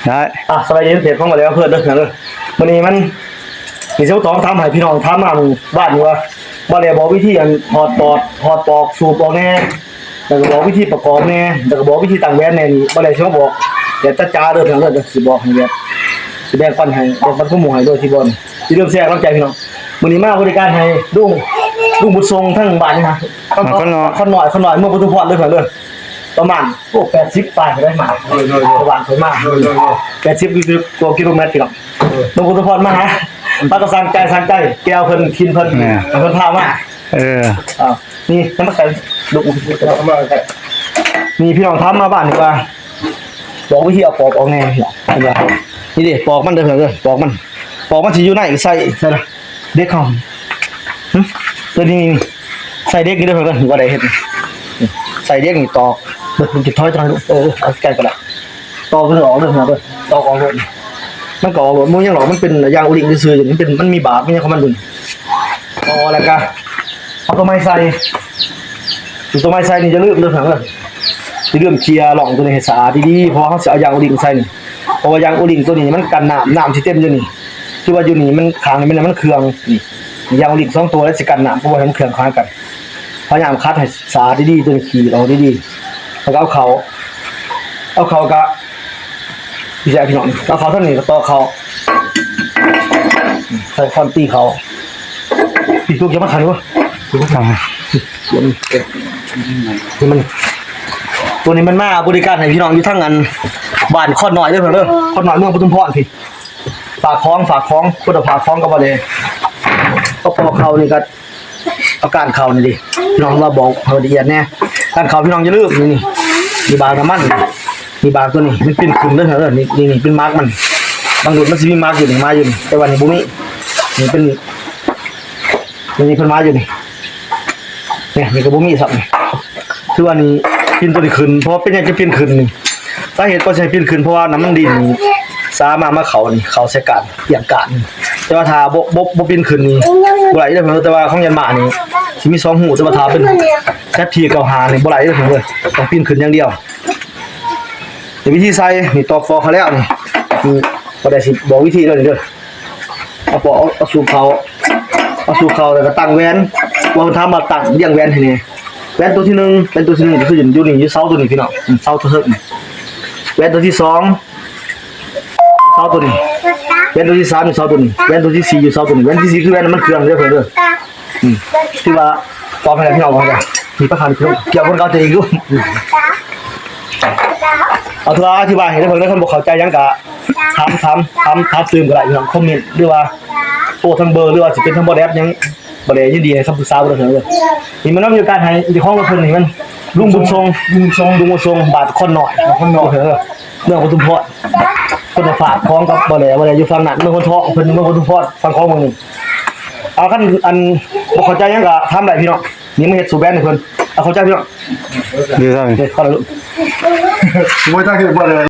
ได้สบายดีเพจเข้ามาแล้วเพื่อนเด้อเด้อวันนี้มันมีเจ้าต้องทำให้พี่น้องทำมาบ้านอยู่ว่าบ่ได้บอกวิธีอันถอดปอกสูบออกแน่แล้วก็บอกวิธีประกอบแน่แล้วก็บอกวิธีตั้งแหวนแน่นี่บ่ได้สิมาบอกเดี๋ยวจ้าเด้อเด้อสิบอกให้แบบสิแบ่งปันให้แบ่งปันข้อมูลให้โดยที่บ่สิเริ่มแชร์กำลังใจพี่น้องวันนี้มาบริการให้ลุงบุญทรงทั้งบ้านนี่นะคนหน่อยเมื่อปุถุพรเด้อเด้อประมาณ80ปลายได้มาระหว่างไปมา80กิโลเมตรพี่น้องลุงปุถุพรมาฮะป้าก็สั่งใจแก้วเพิ่นกินเพิ่นพามานี่น้ำมันใส่ลูกนี่พี่น้องทำมาบ้านดีกว่าบอกวิธีเอาปอกออกแน่พี่น้องนี่ดิปอกมันเด้อเด้อปอกมันสิอยู่ไหนใส่ละเด็กเขาตัวนี้ใส่เด็กนี่เด้อเด้อว่าได้เฮ็ดใส่เด็กนี่ตอกมันจะถอยลูกเอาใกล้ก็ได้ตอกเพิ่นออกเด้อเด้อตอกออกเลยมันก็ออกบ่ยังหรอกมันเป็นยางอุลิงซื่อๆอย่างนี้มันมีบาปมันยังของมันอยู่อ๋อแล้วก็เอาตัวไม้ใส่นี่จะลืมเด้อเด้อจะลืมเคลียร์หล่องตัวนี้ให้สะอาดดีๆเพราะเขาสิเอายางอุลิงใส่นี่เพราะว่ายางอุลิงตัวนี้มันกันน้ำสิเต็มอยู่นี่คือว่าอยู่นี่มันค้างมันเครื่องนี่ยางอุลิง2ตัวแล้วสิกันน้ำเพราะว่ามันเครื่องค้างกันพยายามคัดให้สะอาดดีๆตัวนี้ขี้ออกดีๆแล้วก็เอาเขาก็พี่แจ๊คพี่น้องเอาเขาเท่านี้ก็ต่อเขาใส่คอนตีเขาปีกลูกจะมาขันวะดูว่าทำไงนี่มันตัวนี้มันมาบริการให้พี่น้องอยู่ทั้งงานบ้านข้อหน่อยด้วยเพื่อนข้อหน่อยเมืองปทุมพรพี่ฝากคล้องคุณภาพคล้องก็มาเลยก็พอเขานี่ก็อาการเขานี่ดิพี่น้องมาบอกเขาละเอียดแน่การเขาพี่น้องจะเลือกนี่มีบางน้ำมันมีบางตัวนี้มันเป็นขุ่นด้วยเหรอนี่เป็นมาร์กมันบางดุดมันจะมีมาร์กอยู่นี่มาอยู่นี่แต่วันนี้บุ้มี่นี่เป็นมาอยู่นี่เนี่ยมีกระบุ้มี่สับคือวันนี้พินตัวนี้ขึ้นเพราะเป็นยังจะพินขึ้นนี่สาเหตุก็ใช้พินขึ้นเพราะว่าน้ำมันดินซามาเขานี่เขาใช้การเปลี่ยนการแต่ว่าทาบพินขึ้นนี่บุไหลได้เหมือนแต่ว่าของยันมานี่ที่มี2 หูแต่ว่าทาเป็นแค่ทีเก่าหานี่บุไหลได้เหมือนเลยต้องพินขึ้นอย่างเดียวแต่วิธีใส่นี่ตอกฟอเขาแล้วนี่ก็ได้สิบอกวิธีแล้วนี่เด้อเอาสูบเขาแล้วก็ตั้งแหวนวางทำมาตั้งเรียงแหวนให้นี่แหวนตัวที่1เป็นตัวที่1คืออยู่นี่อยู่เสาตัวนี้พี่น้องเสาตัวเทิงแหวนตัวที่2เสาตัวนี้แหวนตัวที่3อยู่เสาตัวนี้แหวนตัวที่4อยู่เสาตัวนี้แหวนที่4คือแหวนมันเครื่องเด้อเพิ่นเด้อที่ว่าตอบให้พี่น้องว่าจ้ะมีประคันเกี่ยวคนเข้าใจอีกอยู่เอาตัวอธิบายให้ได้เพิ่นได้คนบ่เข้าใจยังก็ถามซึมก็ได้พี่น้องคอมเมนต์หรือว่าโอ้ทั้งเบอร์หรือว่าสิเป็นทั้งบ่ได้ยังบ่ได้ยินดีให้คำปรึกษาบ่ได้เถอะนี่มันนำอยู่การให้ที่ของเพิ่นนี่มันลุงบุญทรงบาทคนน้อยเถอะเรื่องปทุมพรคนฝากของกับบ่ได้อยู่ฝั่งนั้นเมืองคนท้องเพิ่นเมืองปทุมพรฝั่งของเมืองนึงเอาคันอันบ่เข้าใจยังก็ทำได้พี่น้องนี่มาเฮ็ดสู่แบรนด์ให้เพิ่นเอาเข้าใจพี่น้องดีครับขอแล้วลูกบ่ตั้งคือบ่เลย